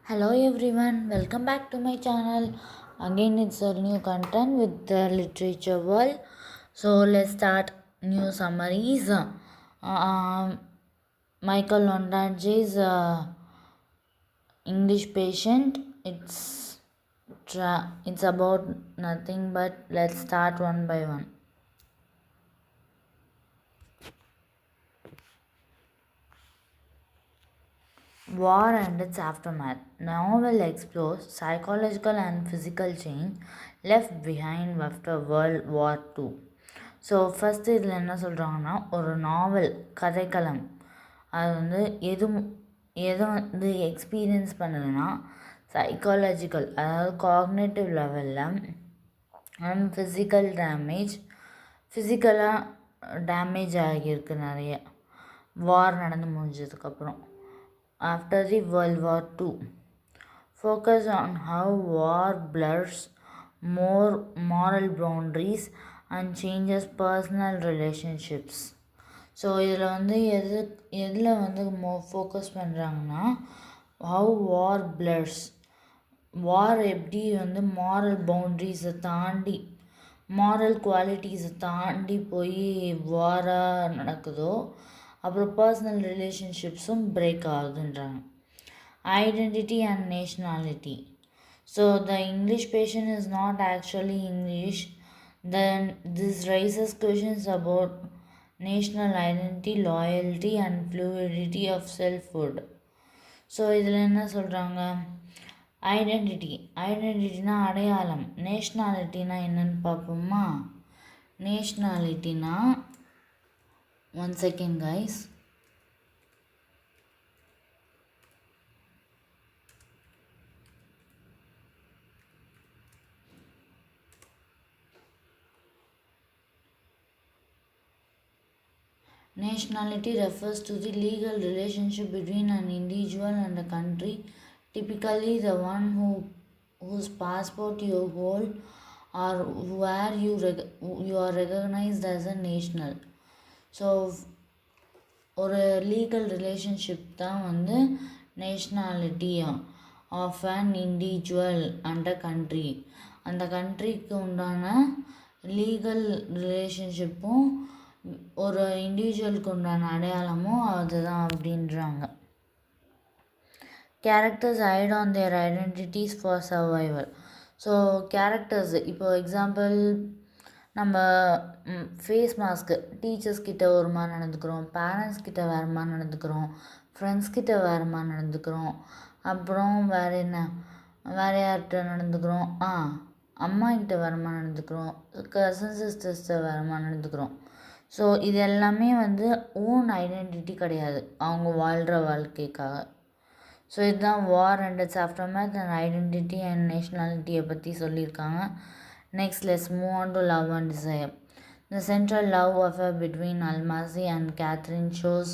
Hello everyone, welcome back to my channel. Again, it's a new content with the literature world. So let's start new summaries. Michael Ondaatje's English Patient. It's about nothing, but let's start one by one. War and its aftermath. Novel explores psychological and physical change left behind after World War II. So first இதில் என்ன சொல்கிறாங்கன்னா, ஒரு நாவல் கதைக்களம் அது வந்து எதை வந்து experience பண்ணுதுன்னா, சைக்காலஜிக்கல் அதாவது காக்னேட்டிவ் லெவலில் அண்ட் ஃபிசிக்கலாக டேமேஜ் ஆகியிருக்கு நிறைய வார் நடந்து முடிஞ்சதுக்கப்புறம். After the World War II, focus on how war blurs more moral boundaries and changes personal relationships. So இதில் வந்து எதில் வந்து ஃபோக்கஸ் பண்ணுறாங்கன்னா, how war blurs, வார் எப்படி வந்து மாரல் பவுண்ட்ரிஸை தாண்டி மாரல் குவாலிட்டிஸை தாண்டி போய் வாராக நடக்குதோ, அப்புறம் பர்சனல் ரிலேஷன்ஷிப்ஸும் பிரேக் ஆகுதுன்றாங்க. Identity and nationality. So the English patient is not actually English. Then this raises questions about national identity, loyalty and fluidity of selfhood. So இதில் என்ன சொல்கிறாங்க, ஐடென்டிட்டினா அடையாளம், நேஷ்னாலிட்டினா என்னன்னு பார்ப்போமா. நேஷ்னாலிட்டினா, one second guys. Nationality refers to the legal relationship between an individual and a country, typically the one whose passport you hold or where you are recognized as a national. So ஒரு legal relationship தான் வந்து nationality of an individual and a country. அந்த கண்ட்ரிக்கு உண்டான legal ரிலேஷன்ஷிப்பும் ஒரு இண்டிவிஜுவலுக்கு உண்டான அடையாளமும் அதுதான் அப்படின்றாங்க. Characters hide on their identities for survival. So characters, இப்போ எக்ஸாம்பிள் நம்ம ஃபேஸ் மாஸ்க்கு டீச்சர்ஸ் கிட்ட ஒரு மாதிரி நடந்துக்கிறோம், பேரண்ட்ஸ் கிட்ட வேறு மாதிரி நடந்துக்கிறோம், ஃப்ரெண்ட்ஸ் கிட்ட வேறு மாதிரி நடந்துக்கிறோம், அப்புறம் வேறு யார்கிட்ட நடந்துக்கிறோம், அம்மா கிட்ட வேறு மாதிரி நடந்துக்கிறோம், கசின் சிஸ்டர்ஸ்கிட்ட வேறு மாதிரி நடந்துக்கிறோம். ஸோ இது எல்லாமே வந்து ஓன் ஐடென்டிட்டி கிடையாது அவங்க வாழ்கிற வாழ்க்கைக்காக. ஸோ இதுதான் war and its aftermath and identity and நேஷ்னாலிட்டியை பற்றி சொல்லியிருக்காங்க. Next, let's move on to love and desire. The central love affair between Almasi and Catherine shows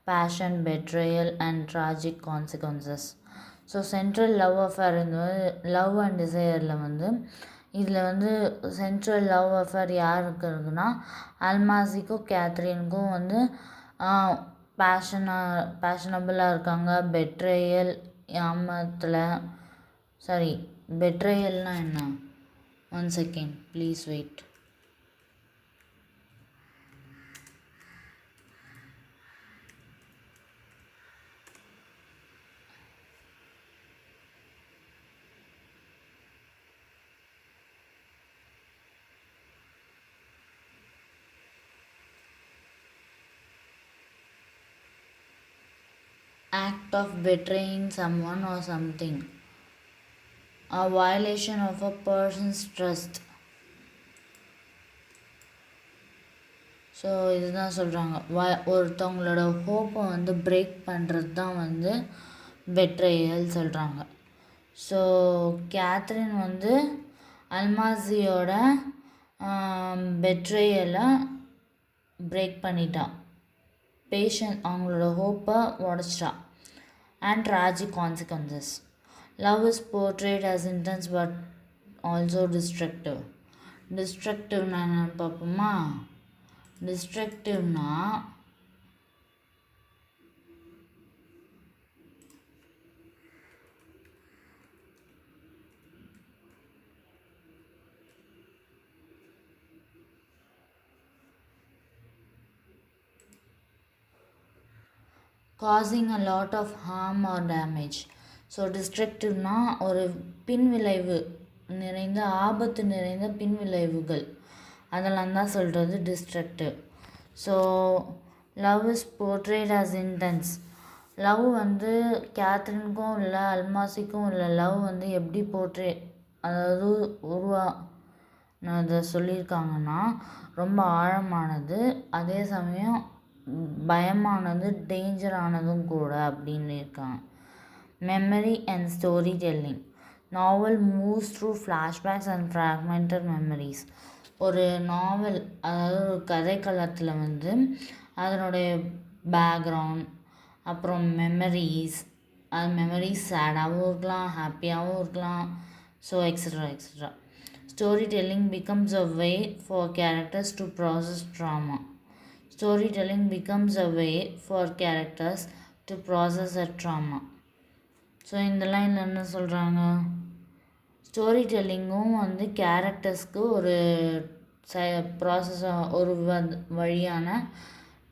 passion, betrayal, and tragic consequences. So central love affair love and டிசையரில் வந்து இதில் வந்து central love affair யாருக்கு இருக்குன்னா, அல்மாசிக்கும் கேத்ரினுக்கும் வந்து பேஷனபிளாக இருக்காங்க. பெட்ரேயல்னால் என்ன? One second, please wait. Act of betraying someone or something. A violation of a person's trust. So இதுதான் சொல்கிறாங்க, ஒருத்தவங்களோட ஹோப்பை வந்து பிரேக் பண்ணுறது தான் வந்து பெட்ரேயல் சொல்கிறாங்க. ஸோ கேத்ரின் வந்து அல்மாசியோட பெட்ரேயலை பிரேக் பண்ணிட்டான், அவங்களோட ஹோப்பை உடச்சிட்டான். And tragic consequences. Love is portrayed as intense but also destructive. டிஸ்ட்ரக்டிவ்னா என்னென்னு பார்ப்போமா. டிஸ்ட்ரக்டிவ்னா causing a lot of harm or damage. So டிஸ்ட்ரக்டிவ்னா ஒரு பின்விளைவு நிறைந்த ஆபத்து நிறைந்த பின்விளைவுகள் அதெல்லாம் தான் சொல்கிறது destructive. So love is portrayed as intense. Love வந்து கேத்ரினுக்கும் இல்லை அல்மாசிக்கும் இல்லை லவ் வந்து எப்படி அதாவது அதை சொல்லியிருக்காங்கன்னா ரொம்ப ஆழமானது, அதே சமயம் பயமானது, டேஞ்சரானதும் கூட அப்படின்னு இருக்காங்க. Memory and story telling. Novel moves through flashbacks and fragmented memories. ஒரு நாவல் அதாவது ஒரு கதைக்களத்தில் வந்து அதனுடைய பேக்ரவுண்ட் அப்புறம் மெமரிஸ், அது மெமரிஸ் சேடாகவும் இருக்கலாம், ஹாப்பியாகவும் இருக்கலாம். So extra extra. Story telling becomes a way for characters to process drama. Story telling becomes a way for characters to process a drama. So இந்த லைனில் என்ன சொல்கிறாங்க, ஸ்டோரி டெல்லிங்கும் வந்து கேரக்டர்ஸ்க்கு ஒரு ப்ராசஸாக ஒரு வழியான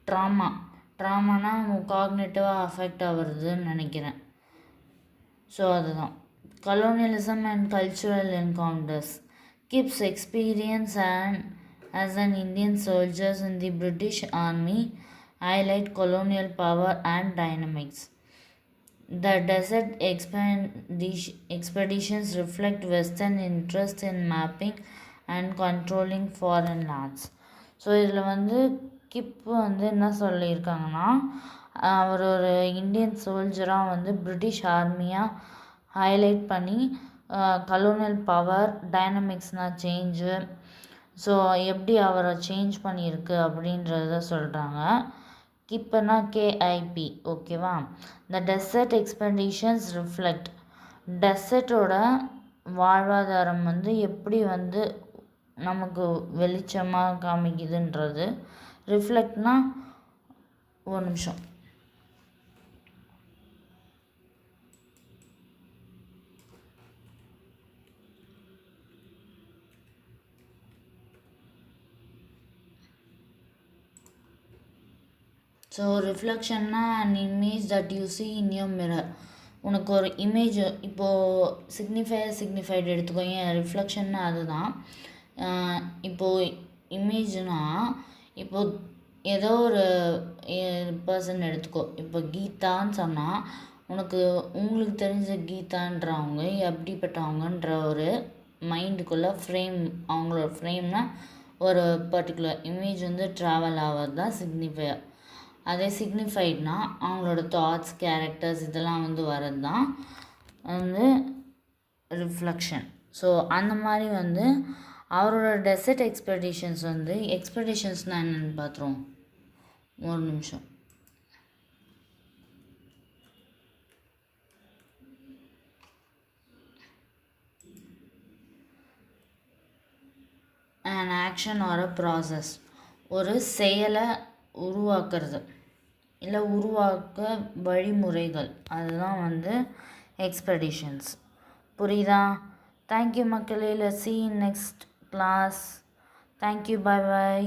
ட்ராமானா காக்னேட்டிவாக அஃபெக்ட் ஆகுறதுன்னு நினைக்கிறேன். ஸோ அதுதான். Colonialism and cultural encounters. Gibbs experience and as an Indian soldiers in the British Army highlight colonial power and dynamics. The desert expeditions reflect Western interest in mapping and controlling foreign lands. So இதில் வந்து கிப்பு வந்து என்ன சொல்லியிருக்காங்கன்னா, அவர் ஒரு Indian சோல்ஜராக வந்து British ஆர்மியாக highlight பண்ணி கலோனியல் பவர், டைனமிக்ஸ்னால் சேஞ்சு, ஸோ எப்படி அவரை சேஞ்ச் பண்ணியிருக்கு அப்படின்றத சொல்கிறாங்க. கிப்புனா KIP, ஓகேவா. The desert expeditions reflect. டெசர்ட்டோட வாழ்வாதாரம் வந்து எப்படி வந்து நமக்கு வெளிச்சமாக காமிக்குதுன்றது. ரிஃப்ளெக்ட்னா ஒரு நிமிஷம். ஸோ ரிஃப்ளெக்ஷன்னா an image that you see in your mirror. உனக்கு ஒரு இமேஜ் இப்போது சிக்னிஃபைடு எடுத்துக்கோங்க. ரிஃப்ளெக்ஷன்னா அதுதான். இப்போது இமேஜ்னால் இப்போது ஏதோ ஒரு பர்சன் எடுத்துக்கோ. இப்போ கீதான்னு சொன்னால் உங்களுக்கு தெரிஞ்ச கீதான்றவங்க எப்படிப்பட்டவங்கன்ற ஒரு மைண்டுக்குள்ளே அவங்களோட ஃப்ரேம்னால் ஒரு பர்டிகுலர் இமேஜ் வந்து ட்ராவல் ஆகிறது தான் சிக்னிஃபையர். அதே சிக்னிஃபைட்னா அவங்களோட தாட்ஸ், கேரக்டர்ஸ் இதெல்லாம் வந்து வர்றது தான் வந்து ரிஃப்ளெக்ஷன். ஸோ அந்த மாதிரி வந்து அவரோட டெசர்ட் எக்ஸ்பெடிஷன்ஸ் வந்து எக்ஸ்பெடிஷன்ஸ்னால் என்னென்னு பார்த்துருவோம். ஒரு நிமிஷம். an action or a process. ஒரு செயலை உருவாக்குறது இல்லை உருவாக்க வழிமுறைகள், அதுதான் வந்து எக்ஸ்பெடிஷன்ஸ். புரியுதா? தேங்க்யூ மக்களே. Let's see in next class. Thank you. Bye bye.